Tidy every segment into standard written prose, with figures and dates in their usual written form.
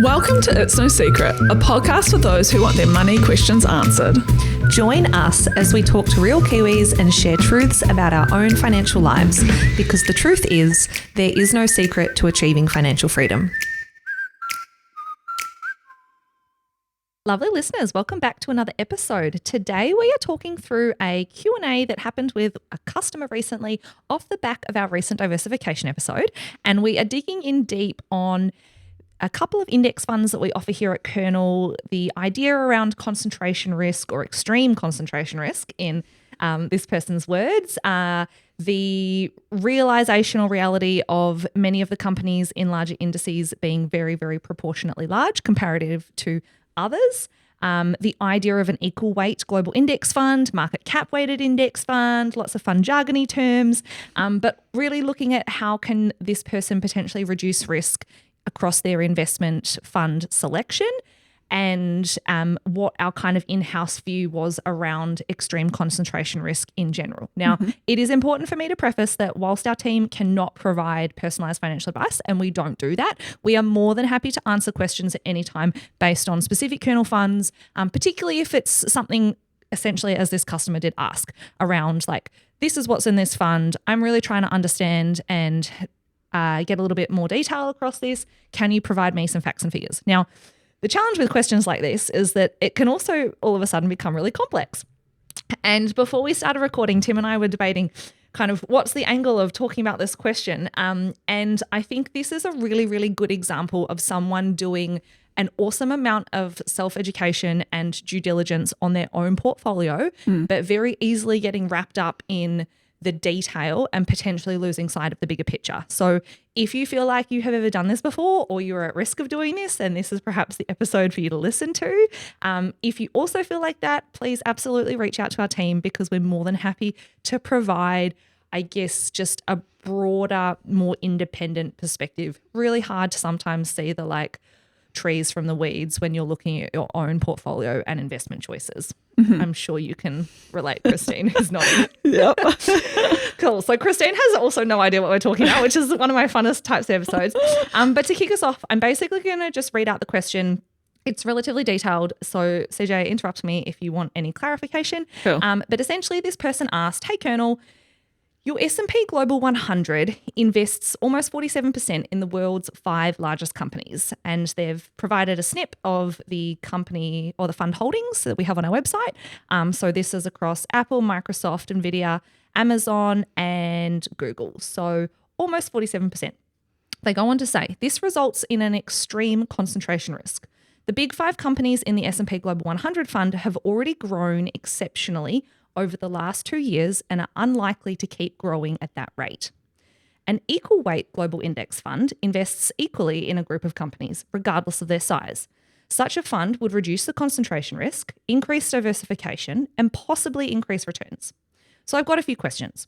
Welcome to It's No Secret, a podcast for those who want their money questions answered. Join us as we talk to real Kiwis and share truths about our own financial lives, because the truth is, there is no secret to achieving financial freedom. Lovely listeners, welcome back to another episode. Today we are talking through a Q&A that happened with a customer recently off the back of our recent diversification episode, and we are digging in deep on a couple of index funds that we offer here at Kernel, the idea around concentration risk or extreme concentration risk in this person's words, the realization or reality of many of the companies in larger indices being very, very proportionately large comparative to others, the idea of an equal weight global index fund, market cap weighted index fund, lots of fun jargony terms, but really looking at how can this person potentially reduce risk across their investment fund selection, and what our kind of in-house view was around extreme concentration risk in general. Now, it is important for me to preface that whilst our team cannot provide personalized financial advice, and we don't do that, we are more than happy to answer questions at any time based on specific Kernel funds, particularly if it's something essentially as this customer did ask around like, this is what's in this fund. I'm really trying to understand and get a little bit more detail across this. Can you provide me some facts and figures? Now, the challenge with questions like this is that it can also all of a sudden become really complex. And before we started recording, Tim and I were debating kind of what's the angle of talking about this question. And I think this is a really, really good example of someone doing an awesome amount of self-education and due diligence on their own portfolio, but very easily getting wrapped up in the detail and potentially losing sight of the bigger picture. So if you feel like you have ever done this before or you're at risk of doing this, then this is perhaps the episode for you to listen to. If you also feel like that, please absolutely reach out to our team, because we're more than happy to provide, I guess, just a broader, more independent perspective. Really hard to sometimes see the like trees from the weeds when you're looking at your own portfolio and investment choices. I'm sure you can relate, Christine, who's nodding. Yep. Cool. So Christine has also no idea what we're talking about, which is one of my funnest types of episodes. But to kick us off, I'm basically going to just read out the question. It's relatively detailed, so CJ, interrupt me if you want any clarification. Cool. But essentially this person asked, hey, Kernel, your S&P Global 100 invests almost 47% in the world's 5 largest companies, and they've provided a snip of the company or the fund holdings that we have on our website. So this is across Apple, Microsoft, Nvidia, Amazon, and Google. So almost 47%. They go on to say, this results in an extreme concentration risk. The big 5 companies in the S&P Global 100 fund have already grown exceptionally over the last 2 years and are unlikely to keep growing at that rate. An equal weight global index fund invests equally in a group of companies, regardless of their size. Such a fund would reduce the concentration risk, increase diversification, and possibly increase returns. So I've got a few questions.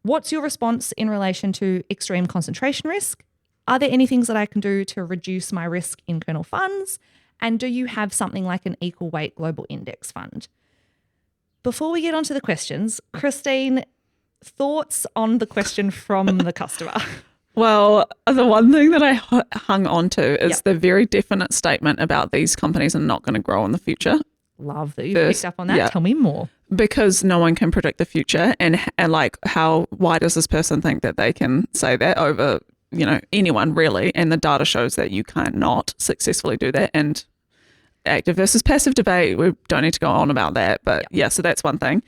What's your response in relation to extreme concentration risk? Are there any things that I can do to reduce my risk in Kernel funds? And do you have something like an equal weight global index fund? Before we get on to the questions, Christine, thoughts on the question from the customer? Well, the one thing that I hung on to is the very definite statement about these companies are not going to grow in the future. Love that you picked up on that. Yeah. Tell me more. Because no one can predict the future, and like why does this person think that they can say that over, anyone really? And the data shows that you cannot successfully do that. And active versus passive debate, we don't need to go on about that, but so that's one thing.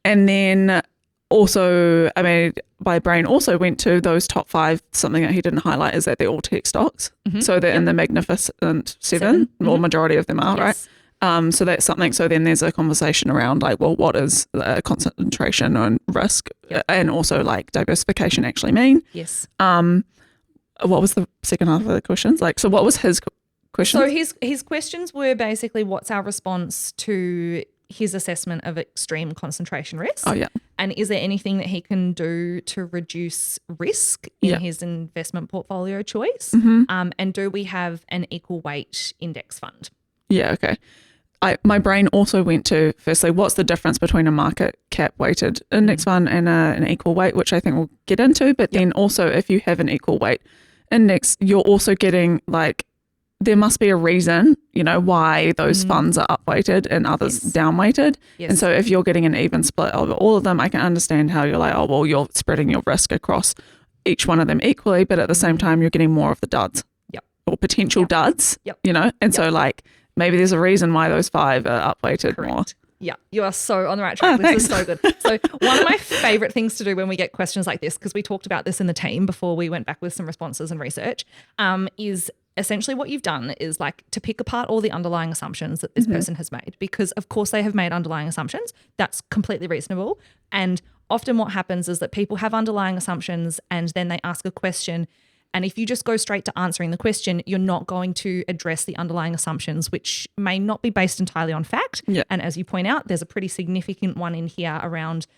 And then also, my brain also went to those top 5. Something that he didn't highlight is that they're all tech stocks. So they're in the Magnificent Seven, or majority of them are, right? So that's something. So then there's a conversation around like, well, what is concentration and risk, and also like diversification actually mean? Yes. What was the second half of the questions? Like, so what was his questions? So his questions were basically, what's our response to his assessment of extreme concentration risk? Oh, yeah. And is there anything that he can do to reduce risk in his investment portfolio choice? And do we have an equal weight index fund? Yeah, okay. My brain also went to, firstly, what's the difference between a market cap weighted index fund and an equal weight, which I think we'll get into. But then also, if you have an equal weight index, you're also getting like there must be a reason, why those funds are upweighted and others downweighted. Yes. And so if you're getting an even split over all of them, I can understand how you're like, oh, well, you're spreading your risk across each one of them equally, but at the same time, you're getting more of the duds. Yep. Or potential duds, Yep. And so like maybe there's a reason why those 5 are upweighted more. Yeah, you are so on the right track. This is so good. So one of my favorite things to do when we get questions like this, because we talked about this in the team before we went back with some responses and research, is essentially what you've done is like to pick apart all the underlying assumptions that this person has made, because of course they have made underlying assumptions. That's completely reasonable. And often what happens is that people have underlying assumptions and then they ask a question. And if you just go straight to answering the question, you're not going to address the underlying assumptions, which may not be based entirely on fact. Yeah. And as you point out, there's a pretty significant one in here around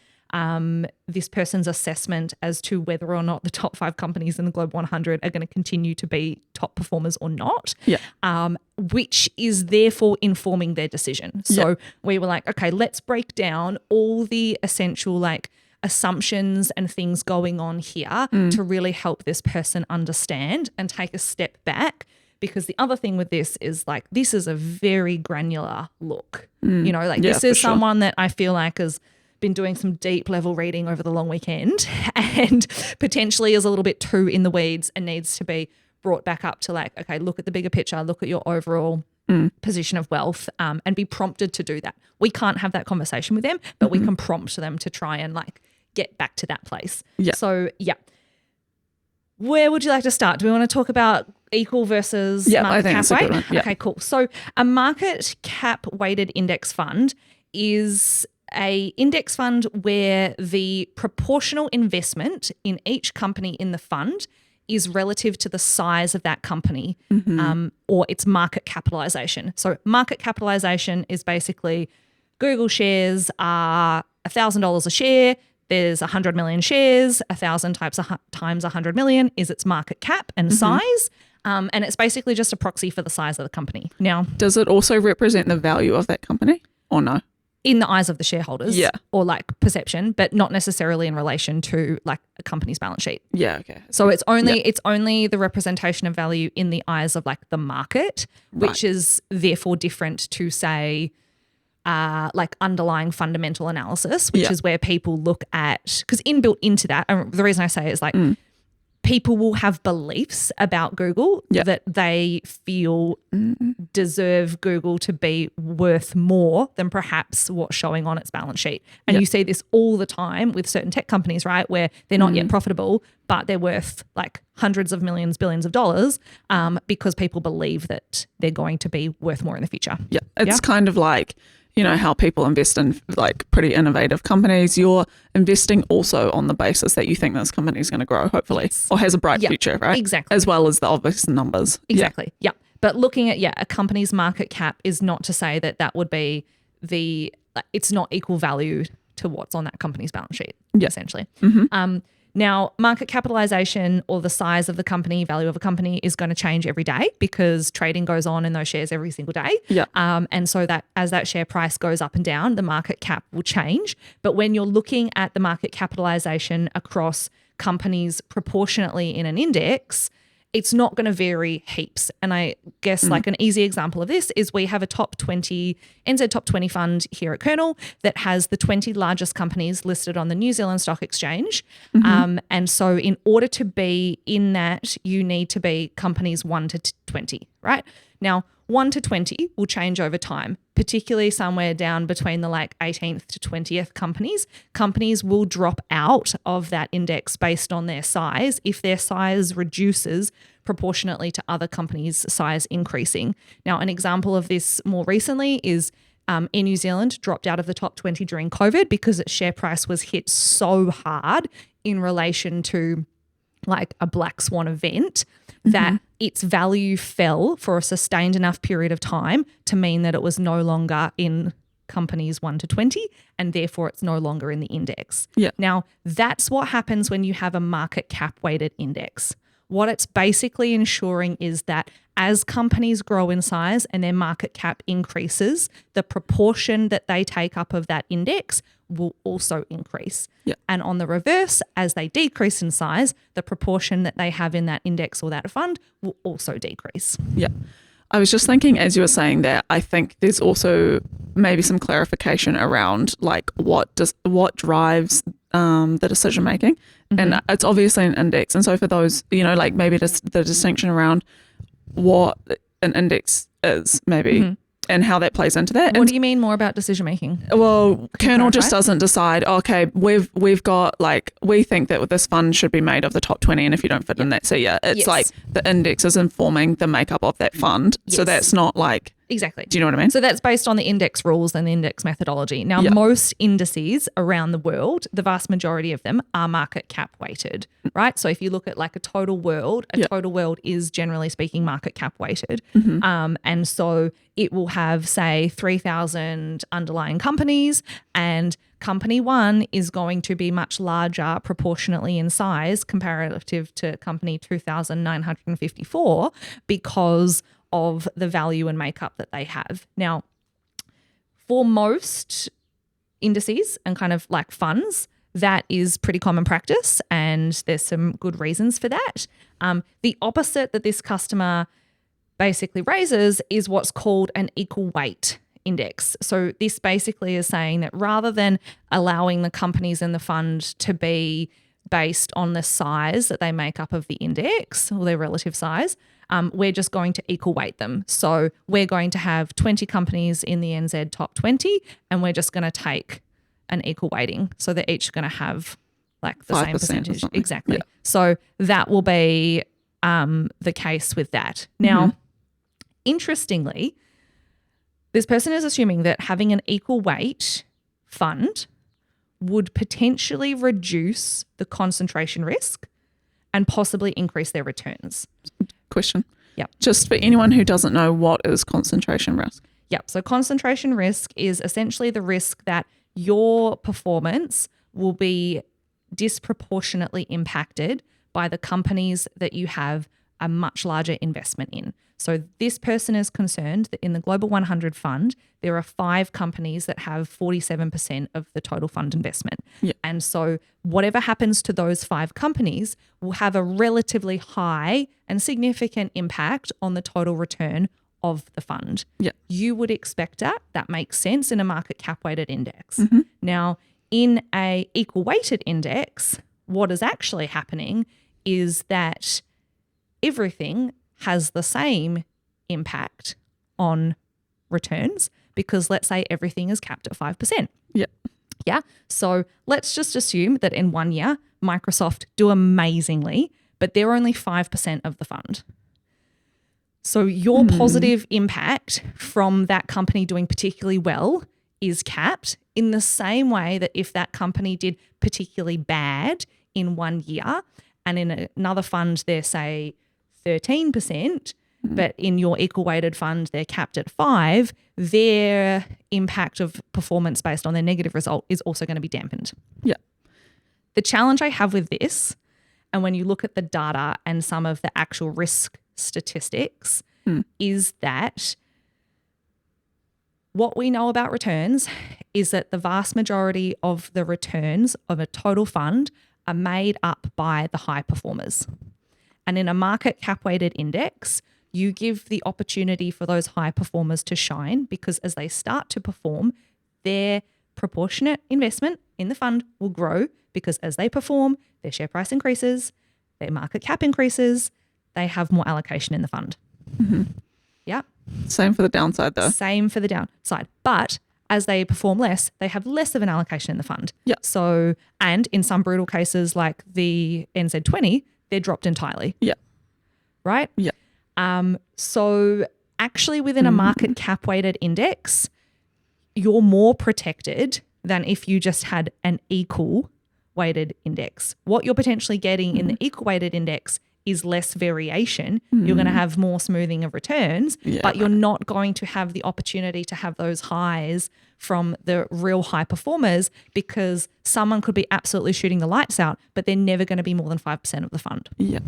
this person's assessment as to whether or not the top 5 companies in the Global 100 are going to continue to be top performers or not, which is therefore informing their decision. So we were like, okay, let's break down all the essential assumptions and things going on here to really help this person understand and take a step back. Because the other thing with this is this is a very granular look. This is someone that I feel like has been doing some deep level reading over the long weekend and potentially is a little bit too in the weeds and needs to be brought back up to okay, look at the bigger picture, look at your overall position of wealth, and be prompted to do that. We can't have that conversation with them, but we can prompt them to try and get back to that place. Yeah. So where would you like to start? Do we want to talk about equal versus market cap weight? Okay, cool. So a market cap weighted index fund is a index fund where the proportional investment in each company in the fund is relative to the size of that company or its market capitalization. So market capitalization is basically Google shares are $1,000 a share. There's 100 million shares. 1,000 times 100 million is its market cap and size. And it's basically just a proxy for the size of the company. Now, does it also represent the value of that company or no? In the eyes of the shareholders or perception, but not necessarily in relation to a company's balance sheet. Yeah, okay. So it's only the representation of value in the eyes of the market, which is therefore different to say underlying fundamental analysis, which is where people look at, because inbuilt into that, and the reason I say it is people will have beliefs about Google that they feel deserve Google to be worth more than perhaps what's showing on its balance sheet. And you see this all the time with certain tech companies, right, where they're not yet profitable, but they're worth hundreds of millions, billions of dollars because people believe that they're going to be worth more in the future. Yeah, it's kind of how people invest in pretty innovative companies. You're investing also on the basis that you think this company is going to grow, hopefully, or has a bright future, right? Exactly. As well as the obvious numbers. Exactly. Yeah. But looking at, a company's market cap is not to say that would be it's not equal value to what's on that company's balance sheet, essentially. Now, market capitalization or the size of the company, value of a company is going to change every day because trading goes on in those shares every single day. Yeah. And so that as that share price goes up and down, the market cap will change. But when you're looking at the market capitalization across companies proportionately in an index, it's not going to vary heaps. And I guess an easy example of this is we have a NZ top 20 fund here at Kernel that has the 20 largest companies listed on the New Zealand Stock Exchange. And so in order to be in that, you need to be companies 1 to 20, right? Now, 1 to 20 will change over time, particularly somewhere down between the 18th to 20th companies. Companies will drop out of that index based on their size if their size reduces proportionately to other companies' size increasing. Now, an example of this more recently is Air New Zealand dropped out of the top 20 during COVID because its share price was hit so hard in relation to a black swan event that its value fell for a sustained enough period of time to mean that it was no longer in companies 1 to 20 and therefore it's no longer in the index. Yeah. Now, that's what happens when you have a market cap weighted index. What it's basically ensuring is that as companies grow in size and their market cap increases, the proportion that they take up of that index will also increase. Yeah. And on the reverse, as they decrease in size, the proportion that they have in that index or that fund will also decrease. Yeah. I was just thinking as you were saying that, I think there's also maybe some clarification around like what drives the decision making. And it's obviously an index. And so for those, like maybe the distinction around what an index is maybe and how that plays into that. What do you mean more about decision making? Well, Kernel just doesn't decide, okay, we've got like, we think that this fund should be made of the top 20 and if you don't fit in that, so yeah, it's like the index is informing the makeup of that fund. So that's not like, exactly. Do you know what I mean? So that's based on the index rules and the index methodology. Now, most indices around the world, the vast majority of them are market cap weighted, right? So if you look at like a total world is generally speaking market cap weighted. And so it will have, say, 3,000 underlying companies, and company one is going to be much larger proportionately in size comparative to company 2,954 because of the value and makeup that they have. Now, for most indices and kind of like funds, that is pretty common practice, and there's some good reasons for that. The opposite that this customer basically raises is what's called an equal weight index. So this basically is saying that rather than allowing the companies in the fund to be based on the size that they make up of the index or their relative size, we're just going to equal weight them. So we're going to have 20 companies in the NZ top 20 and we're just going to take an equal weighting. So they're each going to have like the same percentage. Exactly. Yeah. So that will be the case with that. Now, interestingly, this person is assuming that having an equal weight fund would potentially reduce the concentration risk and possibly increase their returns. Question. Yeah. Just for anyone who doesn't know, what is concentration risk? Yep. So concentration risk is essentially the risk that your performance will be disproportionately impacted by the companies that you have a much larger investment in. So this person is concerned that in the Global 100 fund, there are 5 companies that have 47% of the total fund investment. Yeah. And so whatever happens to those 5 companies will have a relatively high and significant impact on the total return of the fund. Yeah. You would expect that. That makes sense in a market cap weighted index. Now, in a equal weighted index, what is actually happening is that everything has the same impact on returns because let's say everything is capped at 5%. Yeah. Yeah. So let's just assume that in 1 year, Microsoft do amazingly, but they're only 5% of the fund. So your positive impact from that company doing particularly well is capped in the same way that if that company did particularly bad in 1 year and in another fund they're, say, 13%, but in your equal weighted fund, they're capped at 5%, their impact of performance based on their negative result is also going to be dampened. Yeah. The challenge I have with this, and when you look at the data and some of the actual risk statistics, is that what we know about returns is that the vast majority of the returns of a total fund are made up by the high performers. And in a market cap weighted index, you give the opportunity for those high performers to shine because as they start to perform, their proportionate investment in the fund will grow because as they perform, their share price increases, their market cap increases, they have more allocation in the fund. Yeah. Same for the downside though. Same for the downside. But as they perform less, they have less of an allocation in the fund. Yeah. So, and in some brutal cases like the NZ20, they're dropped entirely. Yeah. Right? Yeah. So actually within a market cap weighted index, you're more protected than if you just had an equal weighted index. What you're potentially getting in the equal weighted index is less variation. You're going to have more smoothing of returns, but you're not going to have the opportunity to have those highs from the real high performers because someone could be absolutely shooting the lights out, but they're never going to be more than 5% of the fund. Yeah.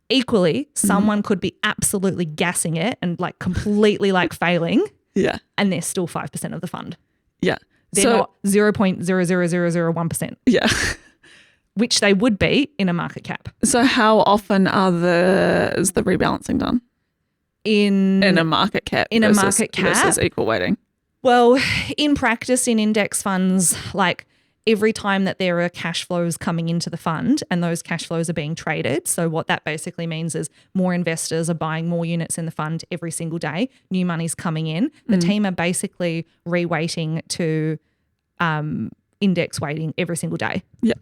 Equally, someone could be absolutely gassing it and like completely like failing. Yeah. And they're still 5% of the fund. Yeah. They're not 0.00001%. Yeah. Which they would be in a market cap. So how often is the rebalancing done? in a market cap versus equal weighting? Well, in practice, in index funds, like every time that there are cash flows coming into the fund and those cash flows are being traded. So what that basically means is more investors are buying more units in the fund every single day. New money's coming in. The team are basically reweighting to index weighting every single day. Yeah.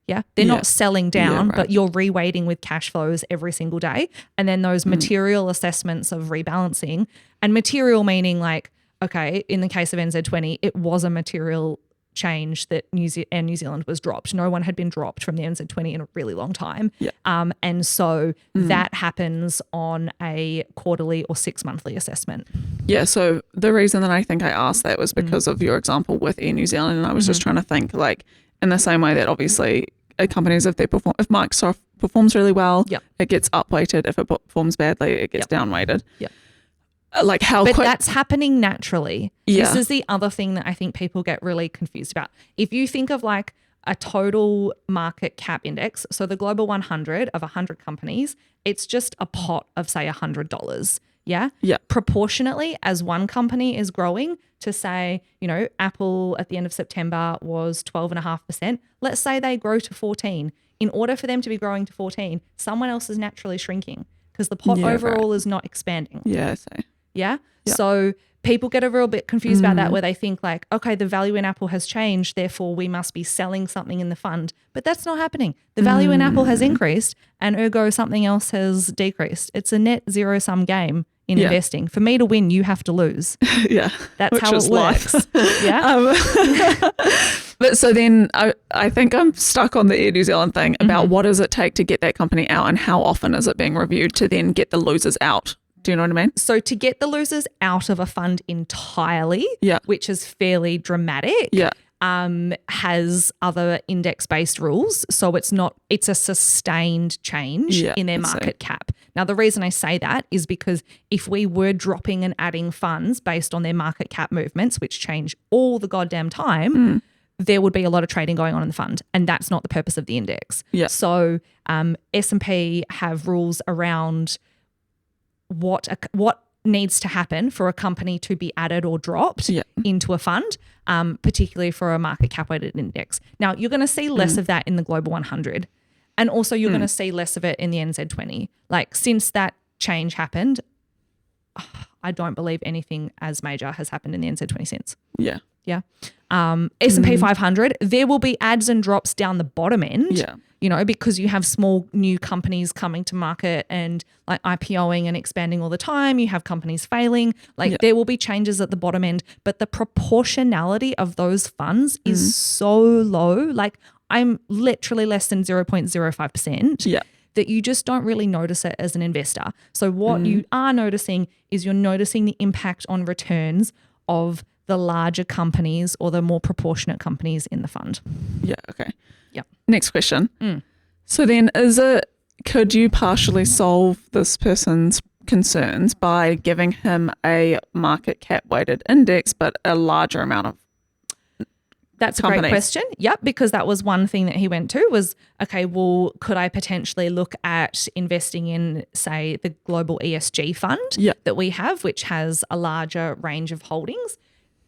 Yeah. They're not selling down, but you're reweighting with cash flows every single day. And then those material assessments of rebalancing, and material meaning like, okay, in the case of NZ20, it was a material change that New Zealand was dropped. No one had been dropped from the NZ20 in a really long time. Yeah. And so that happens on a quarterly or 6-monthly assessment. Yeah, so the reason that I think I asked that was because of your example with Air New Zealand, and I was just trying to think like in the same way that obviously companies, if Microsoft performs really well, it gets upweighted. If it performs badly, it gets downweighted. Yeah. Like how But that's happening naturally. Yeah. This is the other thing that I think people get really confused about. If you think of like a total market cap index, so the global 100 of 100 companies, it's just a pot of say $100. Yeah. Yeah. Proportionately, as one company is growing to say, you know, Apple at the end of September was 12.5%. Let's say they grow to 14. In order for them to be growing to 14, someone else is naturally shrinking because the pot overall is not expanding. Yeah. So. Yeah. So people get a real bit confused about that where they think like, okay, the value in Apple has changed, therefore we must be selling something in the fund. But that's not happening. The value in Apple has increased and ergo something else has decreased. It's a net zero-sum game in investing. For me to win, you have to lose. Yeah. That's how it works. Yeah. But so then I think I'm stuck on the Air New Zealand thing about what does it take to get that company out and how often is it being reviewed to then get the losers out? Do you know what I mean? So to get the losers out of a fund entirely, which is fairly dramatic, has other index-based rules. So it's a sustained change in their market cap. Now, the reason I say that is because if we were dropping and adding funds based on their market cap movements, which change all the goddamn time, there would be a lot of trading going on in the fund, and that's not the purpose of the index. Yeah. So S&P have rules around what needs to happen for a company to be added or dropped into a fund, particularly for a market cap weighted index. Now, you're going to see less of that in the global 100, and also you're going to see less of it in the NZ20. Like since that change happened, I don't believe anything as major has happened in the NZ20 since. Yeah. Yeah. S&P 500, there will be adds and drops down the bottom end. Yeah. You know, because you have small new companies coming to market and like IPOing and expanding all the time. You have companies failing. Like there will be changes at the bottom end, but the proportionality of those funds is so low. Like I'm literally less than 0.05%. That you just don't really notice it as an investor. So what you are noticing is you're noticing the impact on returns of the larger companies or the more proportionate companies in the fund. Yeah. Okay. Yeah. Next question. So then could you partially solve this person's concerns by giving him a market cap weighted index, but a larger amount of That's companies? A great question. Yep, because that was one thing that he went to was, okay, well, could I potentially look at investing in, say, the global ESG fund that we have, which has a larger range of holdings?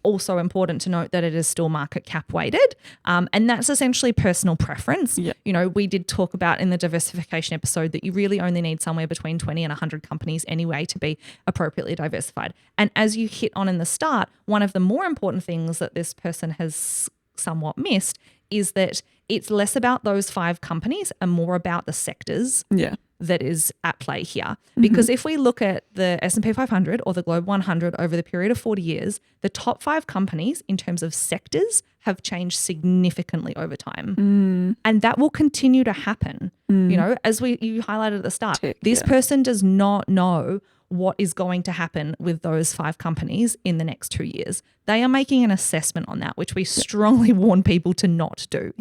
Also important to note that it is still market cap weighted. And that's essentially personal preference. You know, we did talk about in the diversification episode that you really only need somewhere between 20 and 100 companies anyway to be appropriately diversified. And as you hit on in the start, one of the more important things that this person has somewhat missed is that it's less about those 5 companies and more about the sectors that is at play here. Because if we look at the S&P 500 or the Global 100 over the period of 40 years, the top 5 companies in terms of sectors have changed significantly over time. And that will continue to happen. You know, as you highlighted at the start, this person does not know what is going to happen with those 5 companies in the next 2 years. They are making an assessment on that, which we strongly warn people to not do.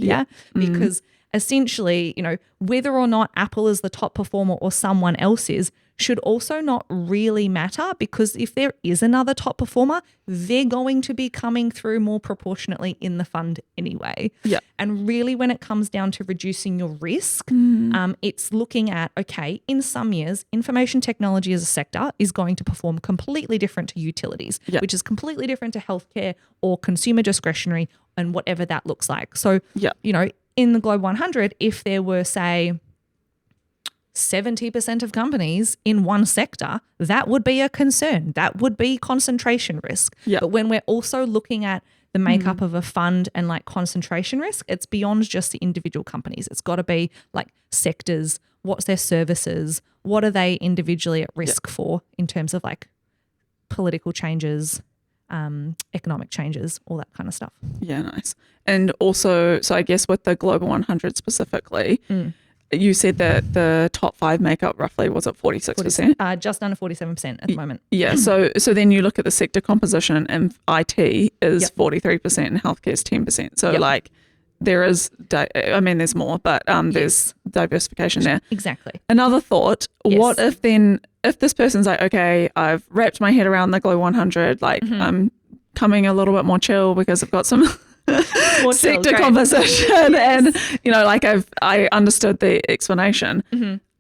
Because essentially, you know, whether or not Apple is the top performer or someone else is should also not really matter, because if there is another top performer, they're going to be coming through more proportionately in the fund anyway. Yeah. And really, when it comes down to reducing your risk, it's looking at, okay, in some years, information technology as a sector is going to perform completely different to utilities, which is completely different to healthcare or consumer discretionary and whatever that looks like. So, you know, in the Global 100, if there were, say, 70% of companies in one sector, that would be a concern. That would be concentration risk. But when we're also looking at the makeup of a fund and like concentration risk, it's beyond just the individual companies. It's got to be like sectors, what's their services, what are they individually at risk for in terms of like political changes, economic changes, all that kind of stuff. Yeah, nice. And also, so I guess with the Global 100 specifically, you said that the top 5 make up roughly, was it 46%? Just under 47% at the moment. Yeah. So then you look at the sector composition, and IT is 43% and healthcare is 10%. So like there is, there's more, but there's diversification there. Exactly. Another thought, what if this person's like, okay, I've wrapped my head around the Global 100, like I'm coming a little bit more chill because I've got some sector composition and, you know, like I understood the explanation.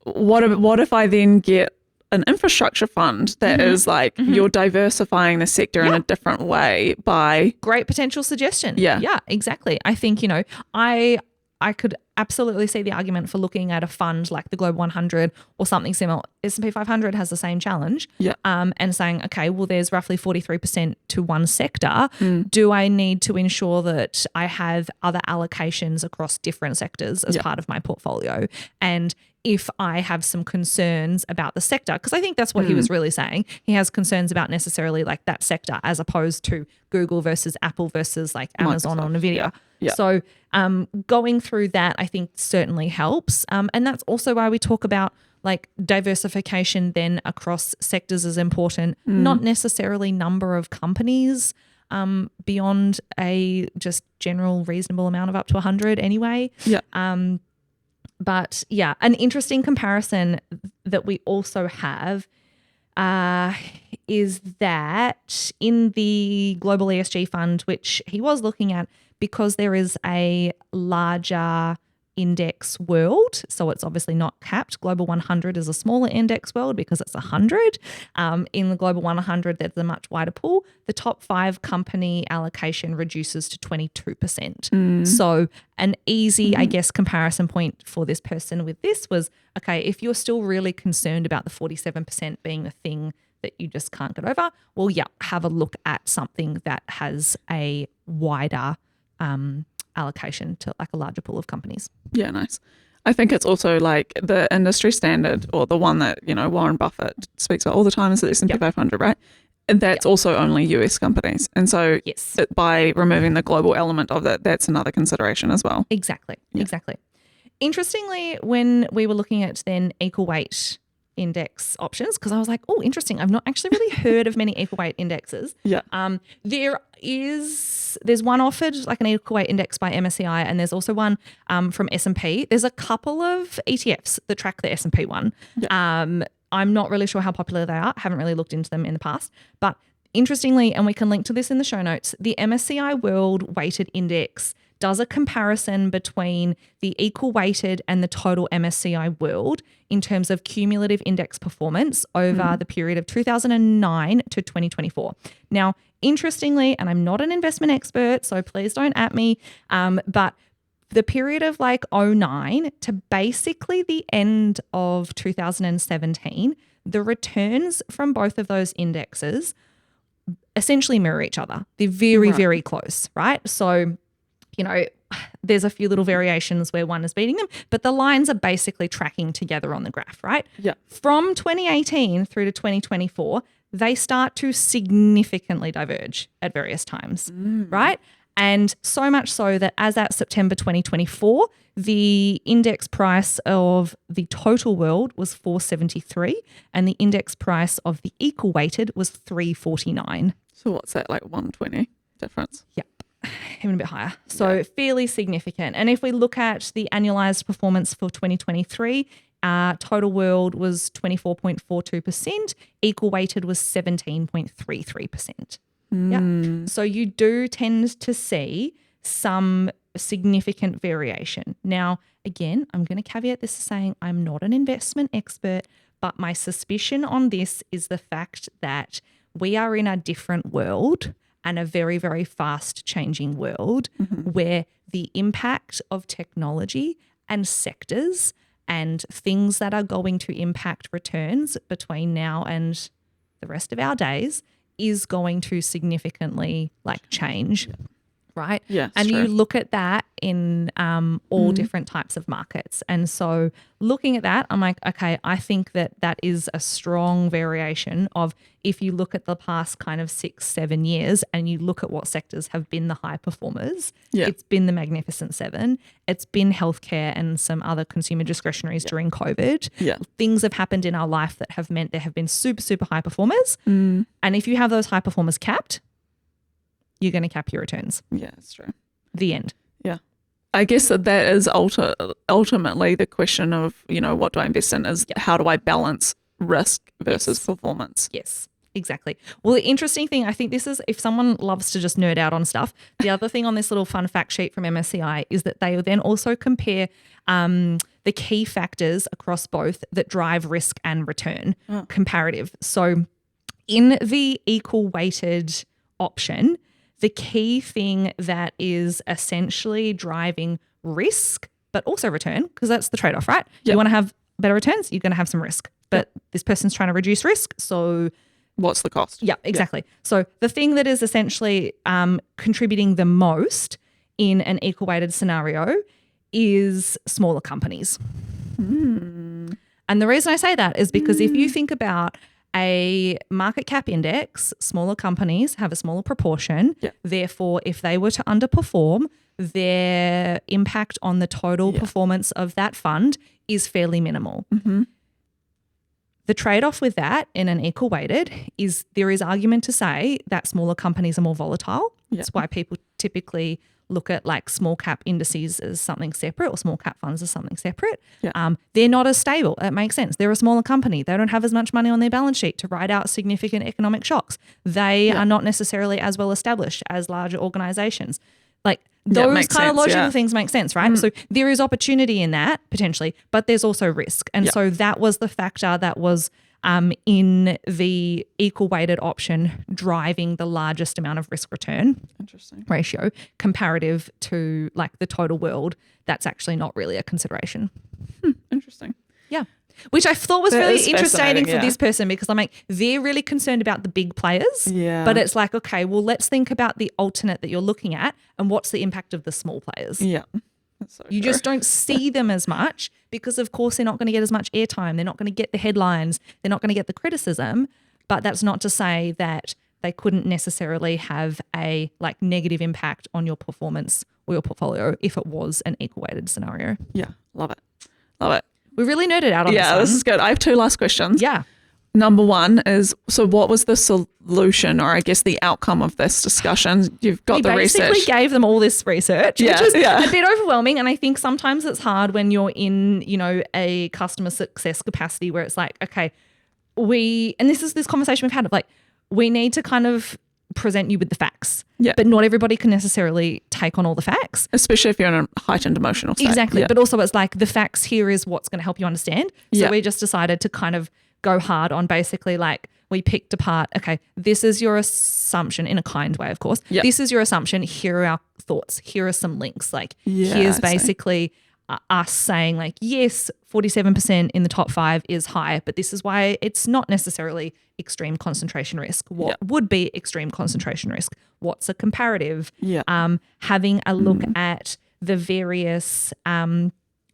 What if I then get an infrastructure fund that is like you're diversifying the sector in a different way by... Great potential suggestion. Yeah, exactly. I think, you know, I could absolutely see the argument for looking at a fund like the Global 100 or something similar. S&P 500 has the same challenge. And saying, okay, well, there's roughly 43% to one sector. Do I need to ensure that I have other allocations across different sectors as part of my portfolio? And if I have some concerns about the sector, because I think that's what he was really saying. He has concerns about necessarily like that sector as opposed to Google versus Apple versus like Amazon or Nvidia. So going through that, I think certainly helps. And that's also why we talk about like diversification then across sectors is important, not necessarily number of companies beyond a just general reasonable amount of up to 100 anyway. But yeah, an interesting comparison that we also have is that in the Global ESG Fund, which he was looking at, because there is a larger index world, so it's obviously not capped. Global 100 is a smaller index world because it's 100. In the Global 100, there's a much wider pool. The top 5 company allocation reduces to 22%. So an easy, I guess, comparison point for this person with this was, okay, if you're still really concerned about the 47% being the thing that you just can't get over, well, have a look at something that has a wider allocation to like a larger pool of companies. Yeah, nice. I think it's also like the industry standard, or the one that, you know, Warren Buffett speaks about all the time, is the S&P 500, right? And that's also only US companies. And so by removing the global element of that, that's another consideration as well. Exactly. Interestingly, when we were looking at then equal weight index options, because I was like, oh, interesting. I've not actually really heard of many equal weight indexes. There's one offered like an equal weight index by MSCI, and there's also one from S&P. There's a couple of ETFs that track the S&P one. I'm not really sure how popular they are. Haven't really looked into them in the past. But interestingly, and we can link to this in the show notes, the MSCI World Weighted Index does a comparison between the equal weighted and the total MSCI World in terms of cumulative index performance over the period of 2009 to 2024. Now, interestingly, and I'm not an investment expert, so please don't at me, but the period of like 09 to basically the end of 2017, the returns from both of those indexes essentially mirror each other. They're very, very close, right? So, you know, there's a few little variations where one is beating them, but the lines are basically tracking together on the graph, right? From 2018 through to 2024, they start to significantly diverge at various times, right? And so much so that as at September 2024, the index price of the total world was 473 and the index price of the equal weighted was 349. So what's that, like 120 difference? Even a bit higher. So fairly significant. And if we look at the annualized performance for 2023, Total world was 24.42%. Equal weighted was 17.33%. Yeah. So you do tend to see some significant variation. Now, again, I'm going to caveat this saying I'm not an investment expert, but my suspicion on this is the fact that we are in a different world and a very, very fast changing world where the impact of technology and sectors and things that are going to impact returns between now and the rest of our days is going to significantly change. Right? Yeah, and true. you look at that in all different types of markets. And so looking at that, I'm like, okay, I think that is a strong variation of if you look at the past kind of 6-7 years and you look at what sectors have been the high performers, it's been the Magnificent Seven, it's been healthcare and some other consumer discretionaries during COVID. Yeah. Things have happened in our life that have meant there have been super, super high performers. And if you have those high performers capped, you're going to cap your returns. Yeah, that's true. The end. Yeah. I guess that is ultimately the question of, what do I invest in is how do I balance risk versus performance? Yes, exactly. Well, the interesting thing, I think this is, if someone loves to just nerd out on stuff, the other thing on this little fun fact sheet from MSCI is that they then also compare the key factors across both that drive risk and return comparative. So in the equal weighted option, the key thing that is essentially driving risk, but also return, because that's the trade-off, right? You want to have better returns, you're going to have some risk. But this person's trying to reduce risk, so what's the cost? Yeah, exactly. So the thing that is essentially contributing the most in an equal weighted scenario is smaller companies. And the reason I say that is because if you think about a market cap index, smaller companies have a smaller proportion. Therefore, if they were to underperform, their impact on the total performance of that fund is fairly minimal. The trade-off with that in an equal weighted is there is argument to say that smaller companies are more volatile. That's why people typically look at small cap indices as something separate or small cap funds as something separate. They're not as stable. It makes sense. They're a smaller company. They don't have as much money on their balance sheet to ride out significant economic shocks. They are not necessarily as well established as larger organizations. Those kind of logical things make sense, right? So there is opportunity in that potentially, but there's also risk. And so that was the factor that was in the equal weighted option driving the largest amount of risk return ratio comparative to the total world. That's actually not really a consideration. Interesting. Yeah. Which I thought was really interesting for this person, because I'm like, they're really concerned about the big players. But it's like, okay, well, let's think about the alternate that you're looking at and what's the impact of the small players. So you just don't see them as much because, of course, they're not going to get as much airtime. They're not going to get the headlines. They're not going to get the criticism. But that's not to say that they couldn't necessarily have a negative impact on your performance or your portfolio if it was an equal weighted scenario. Yeah, love it. Love it. We really nerded out on this one. Yeah, this is good. I have 2 last questions. Yeah. Number 1 is, so what was the solution or I guess the outcome of this discussion? You've got the research. We basically gave them all this research, which is a bit overwhelming. And I think sometimes it's hard when you're in, a customer success capacity where it's like, okay, and this is this conversation we've had of we need to kind of present you with the facts. But not everybody can necessarily take on all the facts. Especially if you're in a heightened emotional state. Exactly. But also it's the facts here is what's going to help you understand. So we just decided to kind of go hard on basically we picked apart, okay, this is your assumption in a kind way, of course. This is your assumption. Here are our thoughts. Here are some links. Here's basically us saying yes, 47% in the top 5 is high, but this is why it's not necessarily extreme concentration risk. What would be extreme concentration risk? What's a comparative? Having a look at the various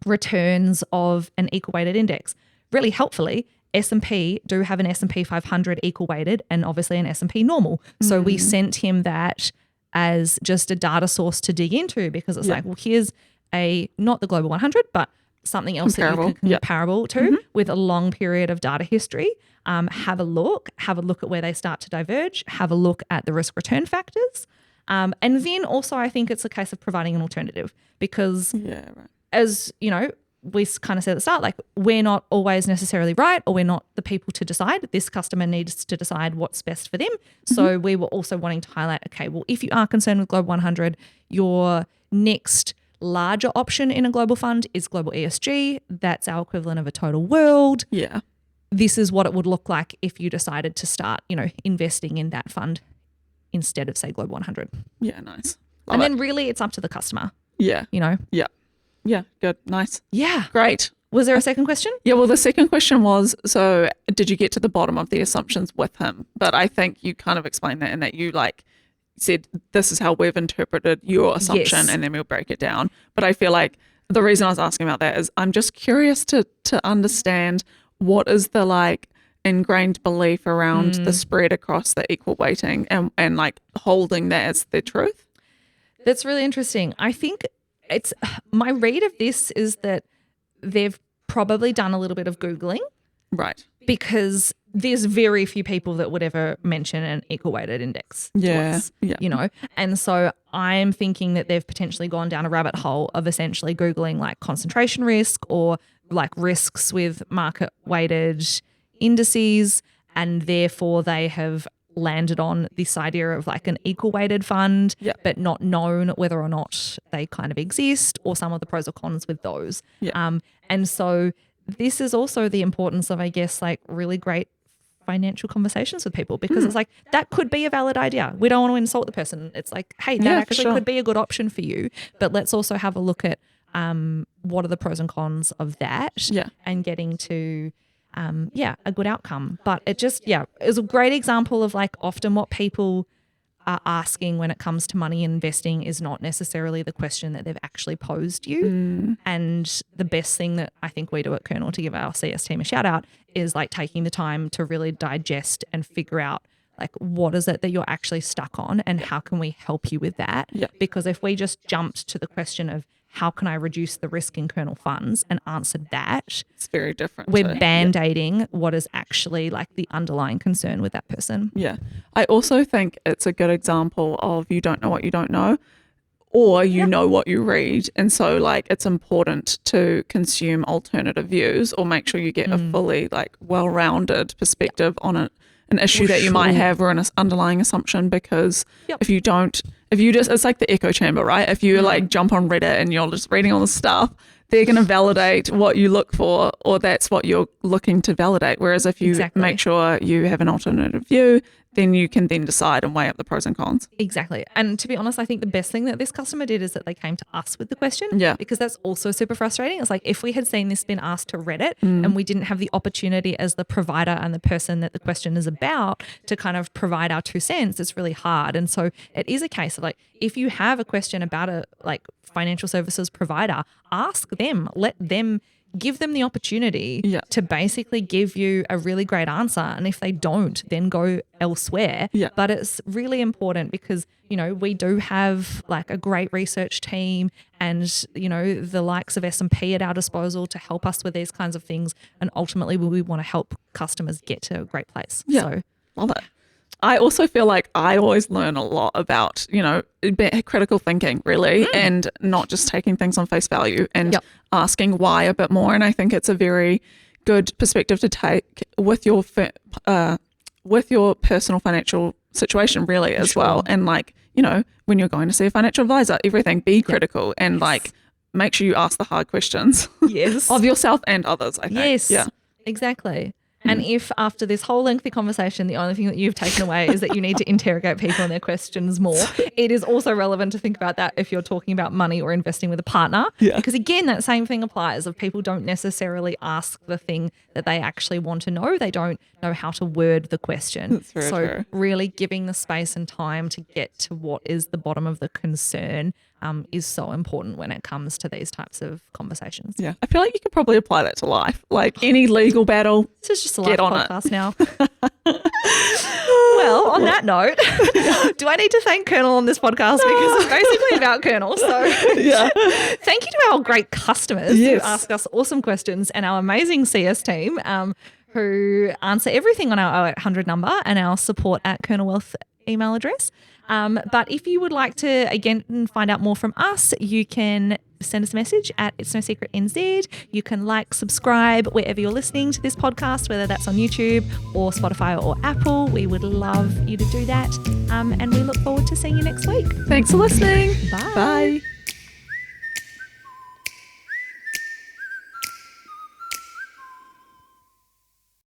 returns of an equal weighted index. Really helpfully, S&P do have an S&P 500 equal weighted and obviously an S&P normal. So we sent him that as just a data source to dig into because it's here's not the global 100, but something else that you can comparable to with a long period of data history. Have a look at where they start to diverge, have a look at the risk return factors. And then also I think it's a case of providing an alternative because as we kind of said at the start, like we're not always necessarily right, or we're not the people to decide. This customer needs to decide what's best for them. So we were also wanting to highlight, okay, well, if you are concerned with Global 100, your next larger option in a global fund is global ESG. That's our equivalent of a total world. Yeah. This is what it would look like if you decided to start, investing in that fund instead of, say, Global 100. Yeah, nice. And then really it's up to the customer, Yeah. Yeah. Yeah, good. Nice. Yeah. Great. Was there a second question? Yeah, well, the second question was, so did you get to the bottom of the assumptions with him? But I think you kind of explained that, in that you said, this is how we've interpreted your assumption, Yes. and then we'll break it down. But I feel like the reason I was asking about that is I'm just curious to understand what is the ingrained belief around the spread across the equal weighting and holding that as the truth. That's really interesting. I think it's my read of this is that they've probably done a little bit of Googling, Right. because there's very few people that would ever mention an equal weighted index to us, And so I'm thinking that they've potentially gone down a rabbit hole of essentially Googling concentration risk or risks with market weighted indices, and therefore they have landed on this idea of an equal weighted fund, but not known whether or not they kind of exist or some of the pros or cons with those. And so this is also the importance of, I guess, really great financial conversations with people, because it's that could be a valid idea. We don't want to insult the person. It's hey, that actually could be a good option for you, but let's also have a look at what are the pros and cons of that, and getting to a good outcome. But it just, is a great example of often what people are asking when it comes to money investing is not necessarily the question that they've actually posed you. And the best thing that I think we do at Kernel, to give our CS team a shout out, is taking the time to really digest and figure out what is it that you're actually stuck on, and how can we help you with that? Because if we just jumped to the question of how can I reduce the risk in Kernel funds and answered that, it's very different. We're band-aiding what is actually the underlying concern with that person. Yeah. I also think it's a good example of you don't know what you don't know, or you know what you read. And so it's important to consume alternative views, or make sure you get a fully well-rounded perspective on an issue that you might have, or an underlying assumption, because if you just, it's like the echo chamber, right? If you jump on Reddit and you're just reading all this stuff, they're going to validate what you look for, or that's what you're looking to validate. Whereas if you make sure you have an alternative view, then you can then decide and weigh up the pros and cons. Exactly. And to be honest, I think the best thing that this customer did is that they came to us with the question. Because that's also super frustrating. It's if we had seen this been asked to Reddit and we didn't have the opportunity as the provider and the person that the question is about to kind of provide our 2 cents, it's really hard. And so it is a case of if you have a question about a financial services provider, ask them, give them the opportunity to basically give you a really great answer. And if they don't, then go elsewhere. But it's really important because, we do have a great research team and, the likes of S&P at our disposal to help us with these kinds of things. And ultimately we want to help customers get to a great place. So love it. I also feel I always learn a lot about, critical thinking, really, and not just taking things on face value, and asking why a bit more. And I think it's a very good perspective to take with your personal financial situation, really, as well. And when you're going to see a financial advisor, everything, be critical and make sure you ask the hard questions of yourself and others, I think. Yes, exactly. And if after this whole lengthy conversation, the only thing that you've taken away is that you need to interrogate people and their questions more, it is also relevant to think about that if you're talking about money or investing with a partner. Because again, that same thing applies. If people don't necessarily ask the thing that they actually want to know, they don't know how to word the question. That's very true. Really giving the space and time to get to what is the bottom of the concern is so important when it comes to these types of conversations. Yeah. I feel you could probably apply that to life. Any legal battle, this is just a live podcast now. Well, on that note, do I need to thank Kernel on this podcast? Because it's basically about Kernel. So thank you to our great customers who ask us awesome questions, and our amazing CS team who answer everything on our 0800 number, and our support at Kernel Wealth email address. But if you would like to, again, find out more from us, you can send us a message at It's No Secret NZ. You can subscribe wherever you're listening to this podcast, whether that's on YouTube or Spotify or Apple. We would love you to do that. And we look forward to seeing you next week. Thanks for listening. Bye. Bye.